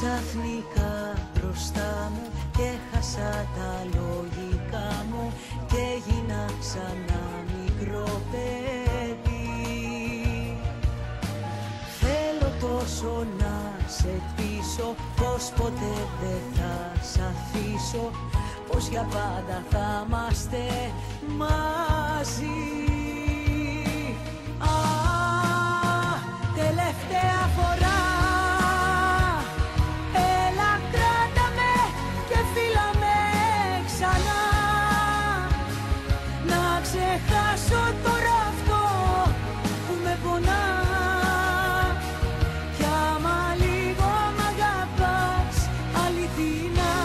Ξαφνικά μπροστά μου και χάσα τα λογικά μου και έγινα ξανά μικρό παιδί. Θέλω τόσο να σε πείσω πως ποτέ δεν θα σ' αφήσω, πως για πάντα θα είμαστε μαζί. Τελευταία φορά ξεχάσω τώρα αυτό που με πονά. Κι άμα λίγο μ' αγαπάς αληθινά,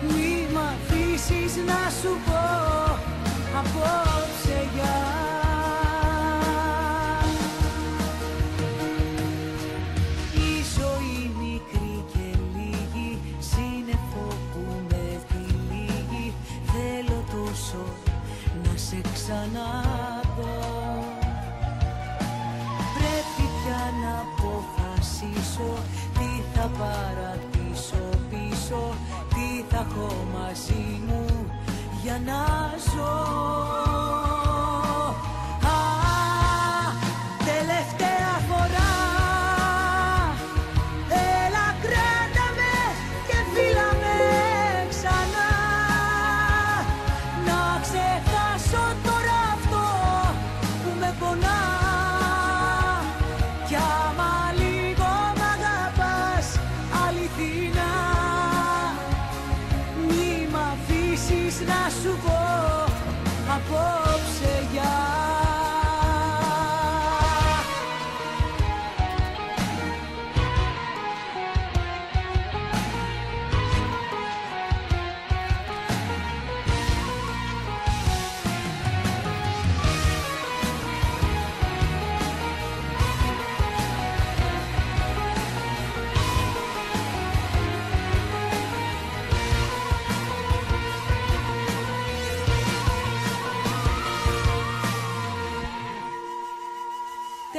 μη μ' αφήσεις να σου πω απόψε γεια. Η ζωή μικρή και λίγη, σύννεφο που με τυλίγει. Θέλω τόσο να σε ξαναδώ. Πρέπει πια να αποφασίσω τι θα παρατήσω πίσω, τι θα έχω μαζί μου για να ζω. Τελευταία φορά έλα κράτα με και φίλα με ξανά. Να ξεχάσω τώρα αυτό που με πονά. Κι άμα λίγο μ' αγαπάς αληθινά, μη μ' αφήσεις να σου πω απόψε γεια.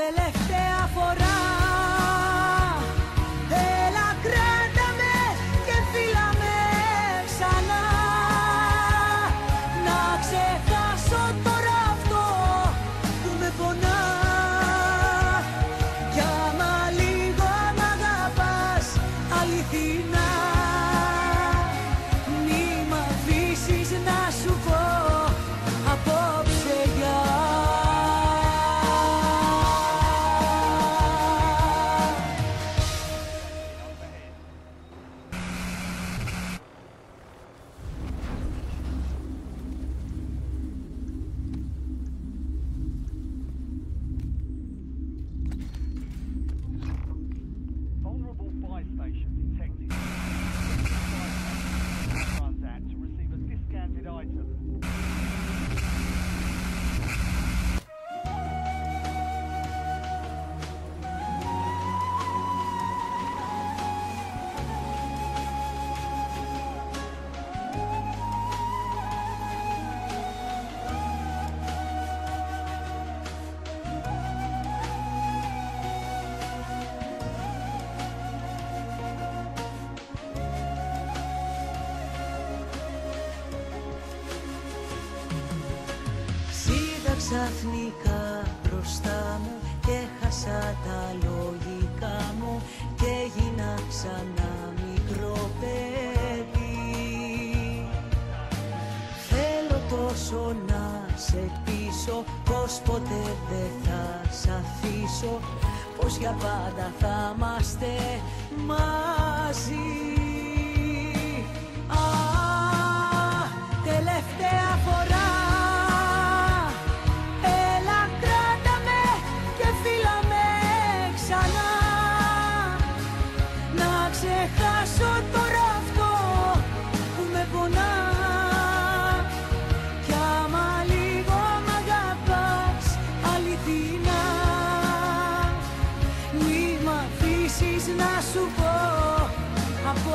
Τελευταία φορά έλα κράτα με και φίλα με ξανά. Να ξεχάσω τώρα αυτό που με πονά. Κι άμα λίγο μ' αγαπάς αληθινά, μη μ' αφήσεις να σου πω απόψε γεια. Ξαφνικά μπροστά μου και χάσα τα λογικά μου και έγινα ξανά μικρό παιδί. Θέλω τόσο να σε πείσω πως ποτέ δεν θα σ' αφήσω, πως για πάντα θα είμαστε μαζί. Τελευταία φορά ξεχάσω τώρα αυτό που με πονά. Κι άμα λίγο μ' αγαπάς αληθινά, μη μ' αφήσεις να σου πω από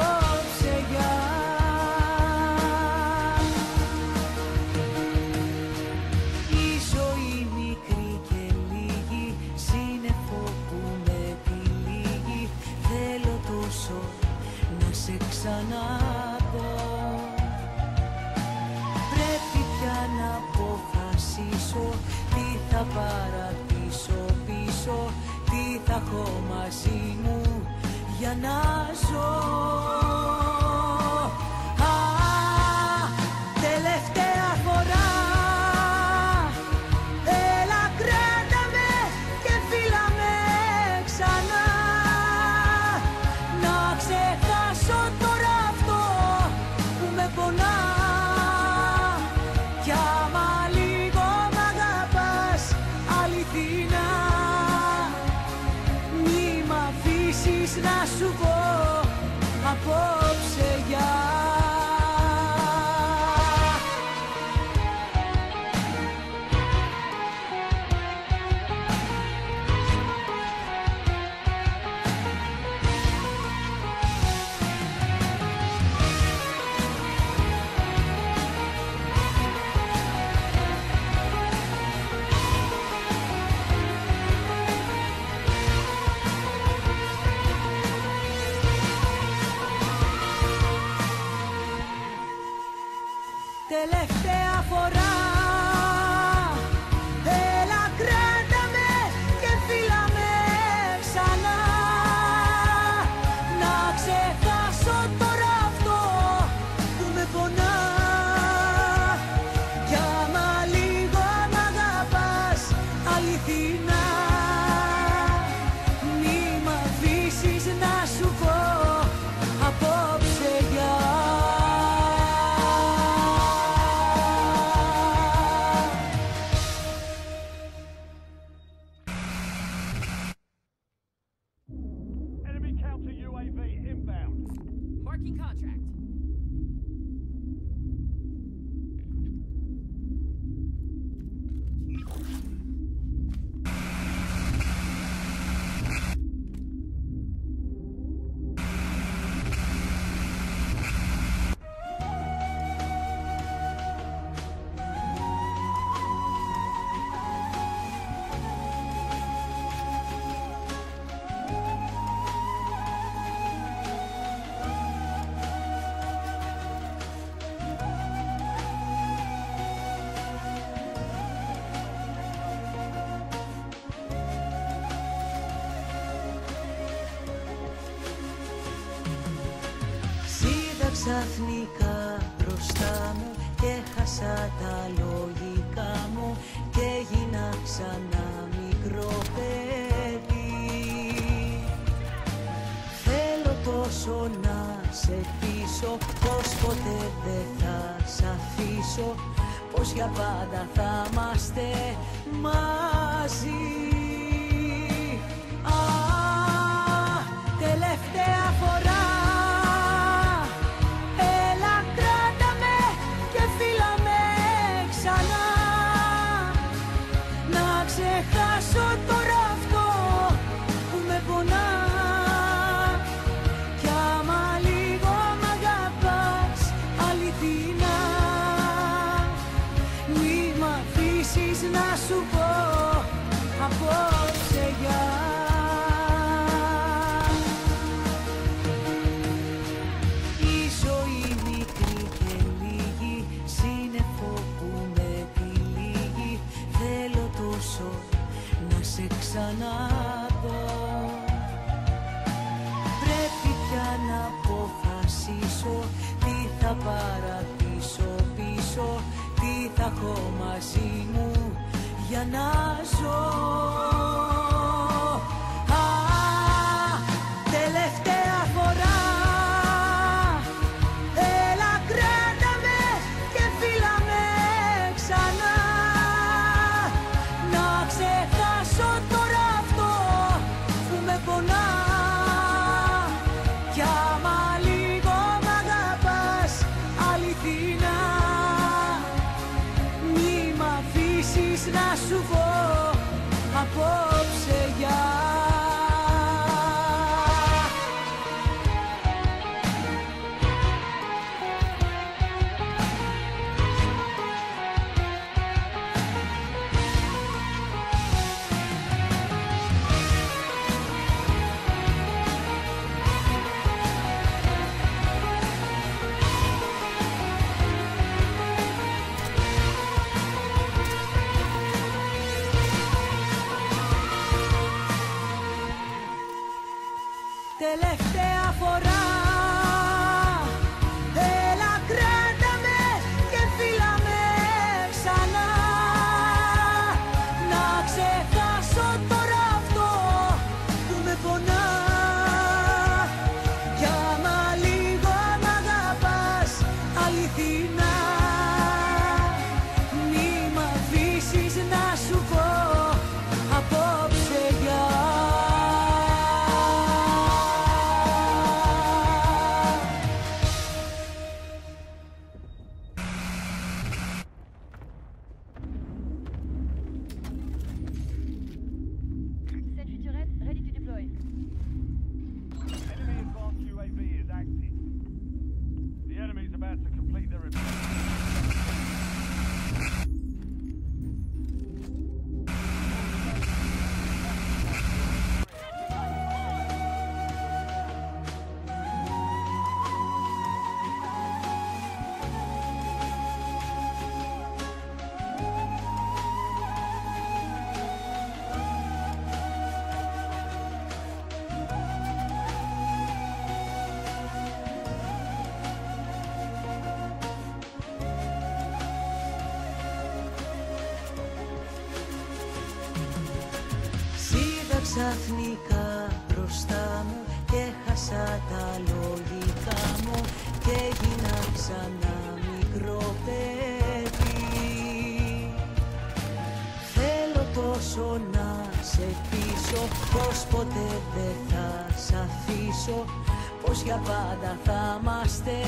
ζήσω, τι θα παρατήσω πίσω, τι θα έχω μαζί μου για να ζω. Τελευταία φορά, έλα κράτα με και φίλα με ξανά, να ξεχάσω τώρα αυτό που με πονά. Κι άμα λίγο μ' αγαπάς αληθινά, μη μ' αφήσεις να σου πω απόψε γεια. Τελευταία φορά, έλα κράτα με και φίλα με ξανά, να ξεχάσω τώρα αυτό που με πονά. Κι άμα λίγο μ' αγαπάς αληθινά, μη μ' αφήσεις να σου πω απόψε γεια. Marking contract. Ξαφνικά μπροστά μου και χάσα τα λογικά μου και έγινα ξανά μικρό παιδί. Θέλω τόσο να σε πείσω πως ποτέ δεν θα σ' αφήσω, πως για πάντα θα είμαστε μαζί. Τελευταία φορά, ξεχάσω τώρα αυτό που με πονά. Κι άμα λίγο μ' αγαπάς αληθινά, μη μ' αφήσεις να σου πω απόψε γεια. Η ζωή μικρή και λίγη, σύννεφο που με τυλίγει, θέλω τόσο να σε ξαναδώ. Πρέπει πια να αποφασίσω, τι θα παρατήσω πίσω, τι θα έχω μαζί μου για να ζω. Τελευταία φορά, έλα κράτα με και φίλα με ξανά, να ξεχάσω τώρα αυτό που με πονά. Κι άμα λίγο μ' αγαπάς αληθινά, μη μ' αφήσεις να σου πω απόψε γεια. τελευταία φορά. Έλα κράτα με και φίλα με ξανά. Να ξεχάσω τώρα αυτό που με πονά. Κι άμα λίγο μ' αγαπάς αληθινά, μη μ' αφήσεις να σου πω απόψε γεια. Sentry turret ready to deploy. Enemy advanced UAV is active. The enemy is about to complete their Ξαφνικά μπροστά μου και χάσα τα λογικά μου και έγινα ξανά μικρό παιδί. Θέλω τόσο να σε πείσω πως ποτέ δεν θα σ' αφήσω, πως για πάντα θα είμαστε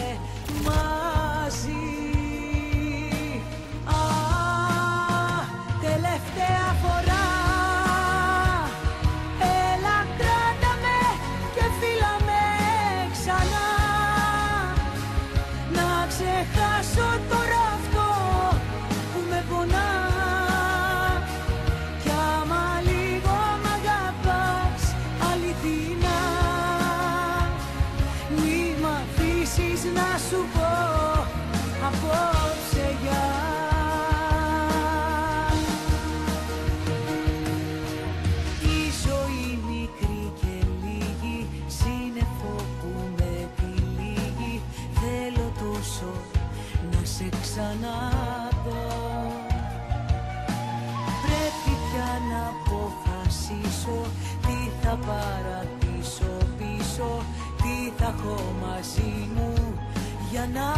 μαζί. Τελευταία φορά. Ξεχάσω τώρα αυτό που με πονά. Κι άμα λίγο μ' αγαπάς αληθινά, μη μ' αφήσεις να σου πω απόψε γεια. Η ζωή μικρή και λίγη, σύννεφο που με τυλίγει. Θέλω τόσο να σε ξαναδώ. Πρέπει πια να αποφασίσω τι θα παρατήσω πίσω, τι θα έχω μαζί μου για να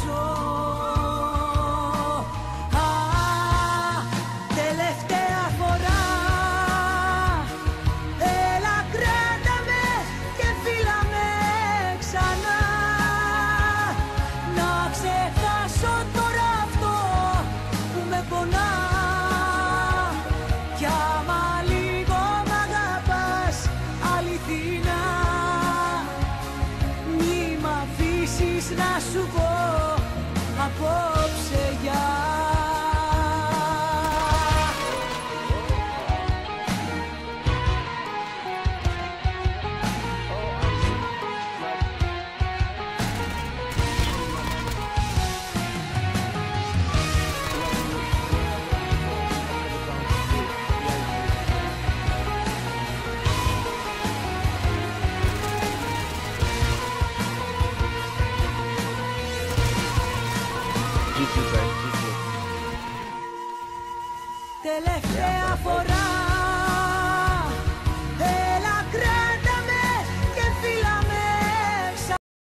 ζω. Τελευταία φορά. Έλα κράτα με και φίλα με ξανά. Να ξεχάσω τώρα αυτό που με πονά. Κι άμα λίγο μ' αγαπάς αληθινά, μη μ' αφήσεις να σου πω απόψε γεια. Τελευταία φορά.